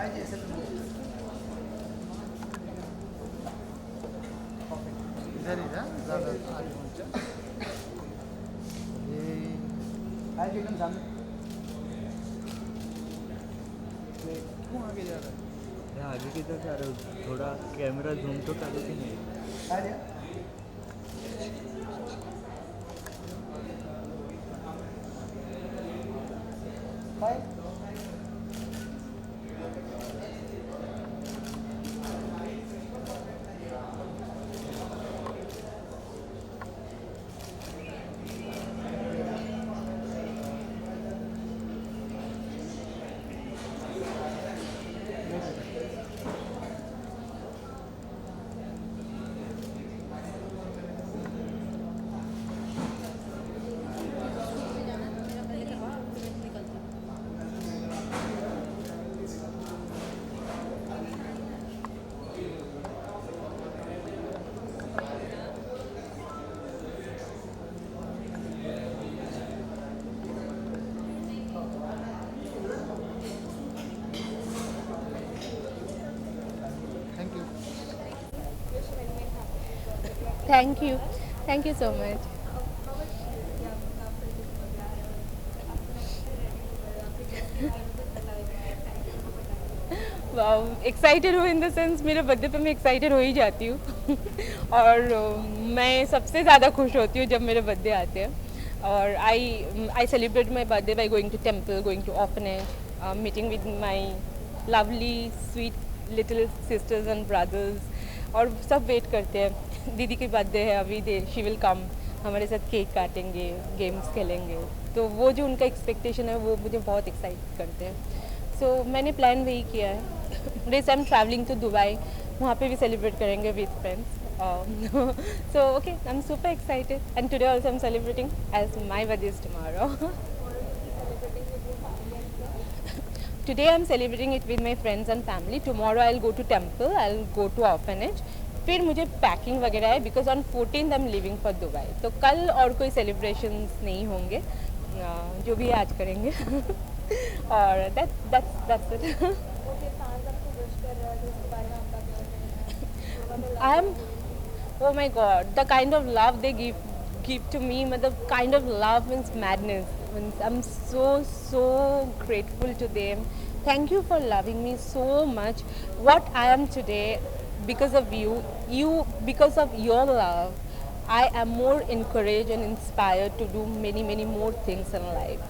इधर ही था ज़्यादा आगे पहुँचा ये आज एकदम सामने क्यों आगे जा रहा है यहाँ आगे किधर जा रहे हो? थोड़ा कैमरा जूम तो करो कि नहीं? आ जा hi thank you Thank you. Thank you so much. Wow excited हूँ इन द सेंस मेरे बर्थडे पे मैं एक्साइटेड हो ही जाती हूँ और मैं सबसे ज़्यादा खुश होती हूँ जब मेरे बर्थडे आते हैं और I celebrate my birthday by going to temple going to orphanage meeting with my lovely sweet little sisters and brothers और सब वेट करते हैं दीदी की बर्थडे है अभी शी विल कम हमारे साथ केक काटेंगे गेम्स खेलेंगे तो वो जो उनका एक्सपेक्टेशन है वो मुझे बहुत एक्साइट करते हैं सो मैंने प्लान वही किया है this I am travelling to Dubai वहाँ पे भी सेलिब्रेट करेंगे with friends so okay I am super excited and today also I am celebrating as my birthday is tomorrow Today I'm celebrating it with my friends and family. Tomorrow I'll go to temple. I'll go to orphanage. फिर मुझे packing वगैरह है because on 14th I am living for Dubai तो कल और कोई celebrations नहीं होंगे जो भी आज करेंगे और that's it. I am oh my god the kind of love they give to me मतलब kind of love means madness means I'm so grateful to them thank you for loving me so much what I am today because of you because of your love I am more encouraged and inspired to do many more things in life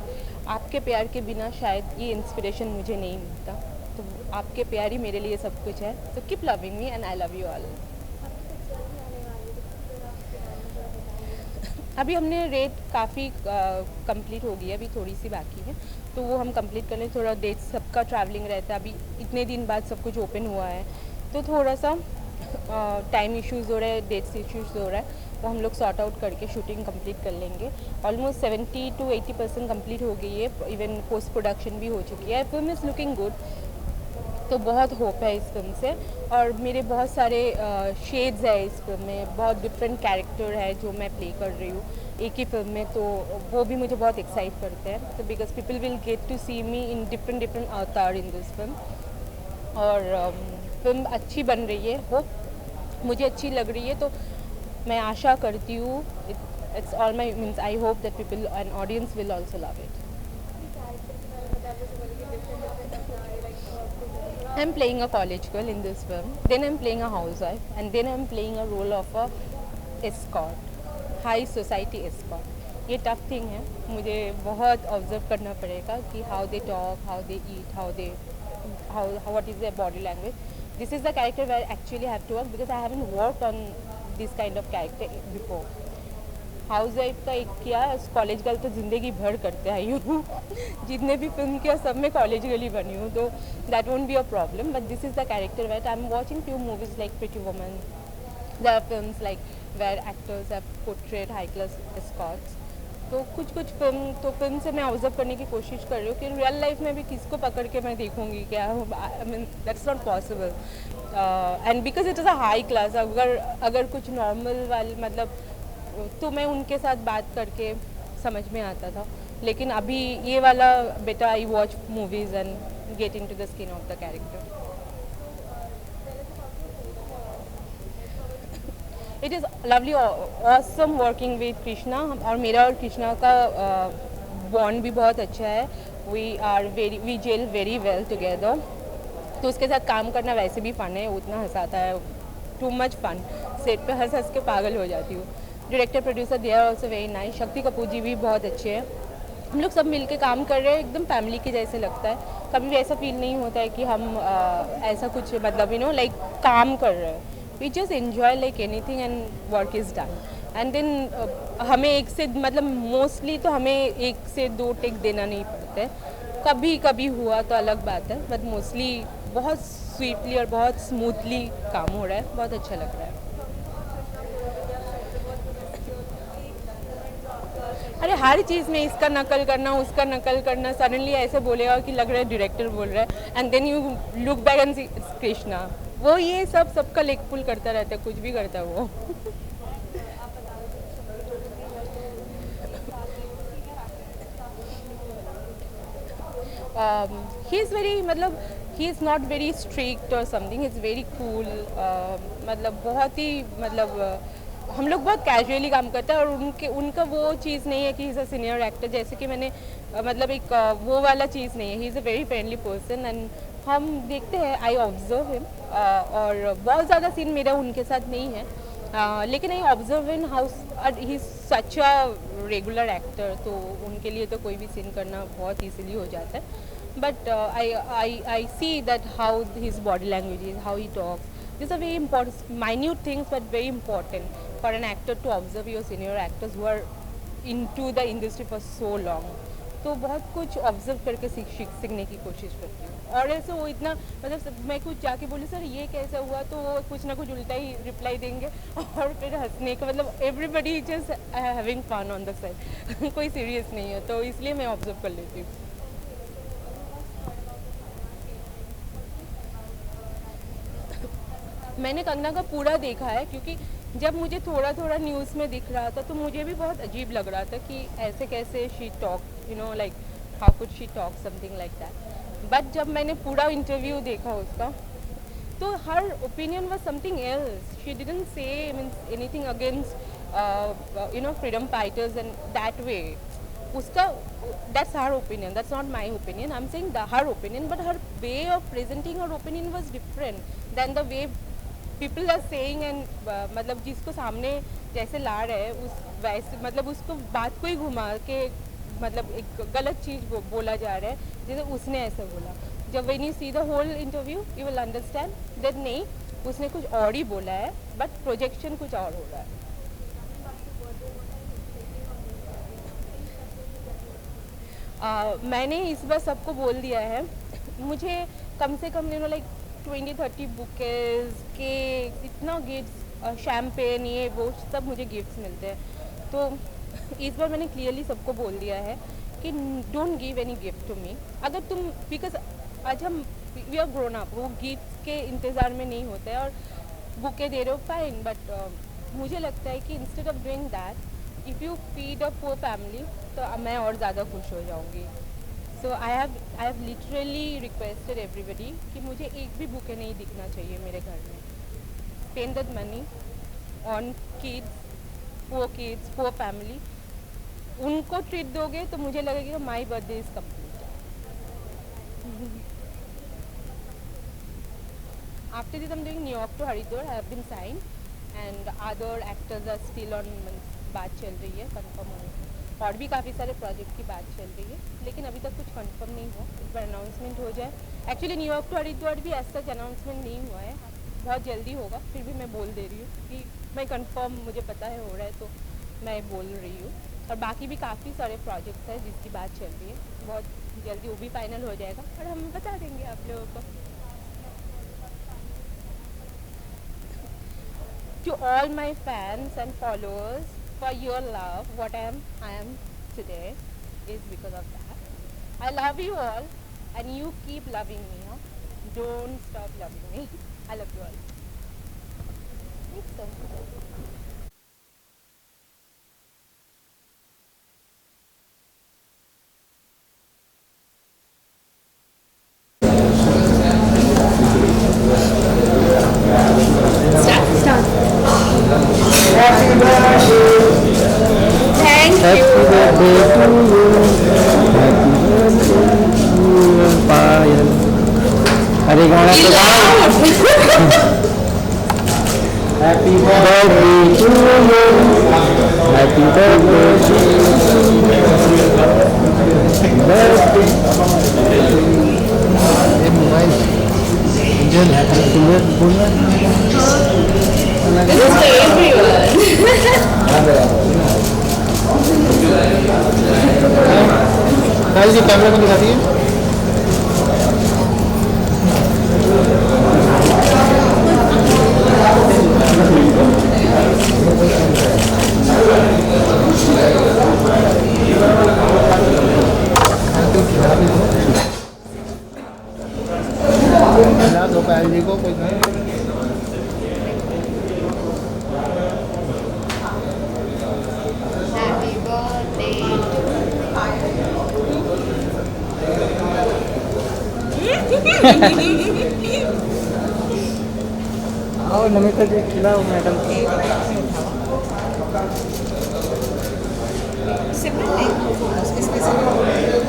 आपके प्यार के बिना शायद ये inspiration मुझे नहीं मिलता तो आपके प्यार ही मेरे लिए सब कुछ है तो keep loving me and I love you all अभी हमने रेट काफ़ी कंप्लीट हो गई है अभी थोड़ी सी बाकी है तो वो हम कंप्लीट कर लें थोड़ा डेट सबका ट्रैवलिंग रहता है अभी इतने दिन बाद सब कुछ ओपन हुआ है तो थोड़ा सा टाइम इश्यूज़ हो रहा है डेट्स इश्यूज़ हो रहा है वो हम लोग सॉर्ट आउट करके शूटिंग कंप्लीट कर लेंगे ऑलमोस्ट 70 to 80% कंप्लीट हो गई है इवन पोस्ट प्रोडक्शन भी हो चुकी है फिल्म इज़ लुकिंग गुड तो बहुत होप है इस फिल्म से और मेरे बहुत सारे शेड्स है इस फिल्म में बहुत डिफरेंट कैरेक्टर है जो मैं प्ले कर रही हूँ एक ही फिल्म में तो वो भी मुझे बहुत एक्साइट करते हैं तो because people will get to see me in different avatar in this film और फिल्म अच्छी बन रही है होप मुझे अच्छी लग रही है तो मैं आशा करती हूँ it's all my means I hope that people and audience will also love it I'm playing a college girl in this film. Then I'm playing a housewife, and then I'm playing a role of a escort, high society escort. ये tough thing है मुझे बहुत observe करना पड़ेगा कि how they talk how they eat how what is their body language this is the character where actually have to work because I haven't worked on this kind of character before housewife का एक किया college girl तो ज़िंदगी भर करते आई हूँ जितने भी फिल्म किया सब में कॉलेज गर्ल ही बनी हूँ तो that won't be a problem but this is the character wait I am watching few movies like pretty woman there are films like where actors have portrayed high class escorts तो कुछ film से मैं observe करने की कोशिश कर रही हूँ कि रियल लाइफ में भी किसको पकड़ के मैं देखूँगी क्या I mean that's not possible and because it is a high class अगर कुछ नॉर्मल वाले मतलब तो मैं उनके साथ बात करके समझ में आता था लेकिन अभी ये वाला बेटा I watch movies and get into the skin of the character. It is lovely, awesome working with Krishna. और मेरा और कृष्णा का बॉन्ड भी बहुत अच्छा है. We gel very well together. तो उसके साथ काम करना वैसे भी फ़न है, उतना हंसाता है, टू मच फन. सेट पे हंस हंस के पागल हो जाती हूँ. Director producer they are also very nice. Shakti Kapoor जी भी बहुत अच्छे हैं. हम लोग सब मिलके काम कर रहे हैं, एकदम फैमिली के जैसे लगता है. कभी भी ऐसा फील नहीं होता है कि हम ऐसा कुछ मतलब लाइक काम कर रहे हैं. We just enjoy like anything and work is done. And then हमें एक से मतलब मोस्टली तो हमें 1 से 2 टेक देना नहीं पड़ता है. कभी कभी हुआ तो अलग बात है, बट मोस्टली बहुत स्वीटली और बहुत स्मूथली काम हो रहा है. बहुत अच्छा लग रहा है. अरे हर चीज़ में इसका नकल करना, उसका नकल करना, सडनली ऐसे बोलेगा कि लग रहा है डायरेक्टर बोल रहा है, and then you look back and see Krishna. वो ये सब सबका लेग पुल करता रहता है, कुछ भी करता है वो. ही इज़ वेरी मतलब he is not very strict और समथिंग. Is very cool. मतलब बहुत ही मतलब हम लोग बहुत कैजुअली काम करते हैं. और उनका वो चीज़ नहीं है कि इज़ अ सीनियर एक्टर, जैसे कि मैंने मतलब एक वो वाला चीज़ नहीं है. He is a very friendly person. And हम देखते हैं, आई ऑब्जर्व हिम. और बहुत ज़्यादा सीन मेरा उनके साथ नहीं है, लेकिन I observe in house. He such a regular actor, तो उनके लिए तो कोई भी सीन करना बहुत ईजिली हो जाता है. But I see that how his body language is, how he talks. These are very important, minute things, but very important for an actor to observe your senior actors who are into the industry for so long. तो बहुत कुछ observe करके सीखने की कोशिश करती हूँ. और ऐसे वो इतना मतलब मैं कुछ जाके बोलूँ सर ये कैसा हुआ, तो वो कुछ ना कुछ उल्टा ही रिप्लाई देंगे. और फिर हंसने का मतलब everybody just having fun on the side. कोई सीरियस नहीं है, तो इसलिए मैं ऑब्जर्व कर लेती हूँ. मैंने कंगना का पूरा देखा है, क्योंकि जब मुझे थोड़ा थोड़ा न्यूज़ में दिख रहा था तो मुझे भी बहुत अजीब लग रहा था कि ऐसे कैसे she talk, like how could she talk something like that. But जब मैंने पूरा इंटरव्यू देखा उसका, तो her opinion was something else. She didn't say means anything against freedom fighters and that way. उसका that's her opinion, that's not my opinion. I am saying her opinion, but her way of presenting her opinion was different than the way people are saying. And मतलब जिसको सामने जैसे ला रहे हैं उस वैसे मतलब उसको बात को ही घुमा के मतलब एक गलत चीज़ बोला जा रहा है, जैसे उसने ऐसा बोला. जब when you see the whole interview you will understand that नहीं, उसने कुछ और ही बोला है, बट प्रोजेक्शन कुछ और हो रहा है. मैंने इस बार सबको बोल दिया है. मुझे कम से कम लाइक 20-30 बुकेज के इतना गिफ्ट, शैम्पेन, ये वो सब मुझे गिफ्ट्स मिलते हैं. तो इस बार मैंने क्लियरली सबको बोल दिया है कि don't give any gift to me. अगर तुम बिकॉज आज हम वी आर ग्रोन अप, वो गिफ्ट के इंतज़ार में नहीं होते हैं. और बुके दे रहे हो फाइन, बट मुझे लगता है कि instead of doing that if you feed a poor family, तो मैं और ज़्यादा खुश हो जाऊँगी. So I have literally requested everybody कि मुझे एक भी बुके नहीं दिखना चाहिए मेरे घर में. Spend that money on kids, poor family. उनको ट्रीट दोगे तो मुझे लगेगा my birthday is complete. After this, I'm doing New York to Haridwar. I have been signed, and other actors are still on. बात चल रही है कंफर्म होने की. और भी काफ़ी सारे प्रोजेक्ट की बात चल रही है, लेकिन अभी तक कुछ कंफर्म नहीं हुआ. इस बार अनाउंसमेंट हो जाए. एक्चुअली न्यूयॉर्क टू हरिद्वार भी ऐसा अनाउंसमेंट नहीं हुआ है, बहुत जल्दी होगा. फिर भी मैं बोल दे रही हूँ कि मैं कंफर्म, मुझे पता है हो रहा है, तो मैं बोल रही हूँ. और बाकी भी काफ़ी सारे प्रोजेक्ट्स हैं जिसकी बात चल रही है. बहुत जल्दी वो भी फाइनल हो जाएगा और हम बता देंगे आप लोगों को. To all my fans and followers, for your love, what I am today is because of that. I love you all, and you keep loving me. Huh? Don't stop loving me. I love you all. Thanks so much. पायल अरे गाना तो happy birthday to you happy birthday ये mobile engine happy बोलना This is for everyone. जी कैमरे को दिखाती है दो पायल जी को कोई Happy birthday और नमिता जी खिलाओ मैडम Simran, इसमें से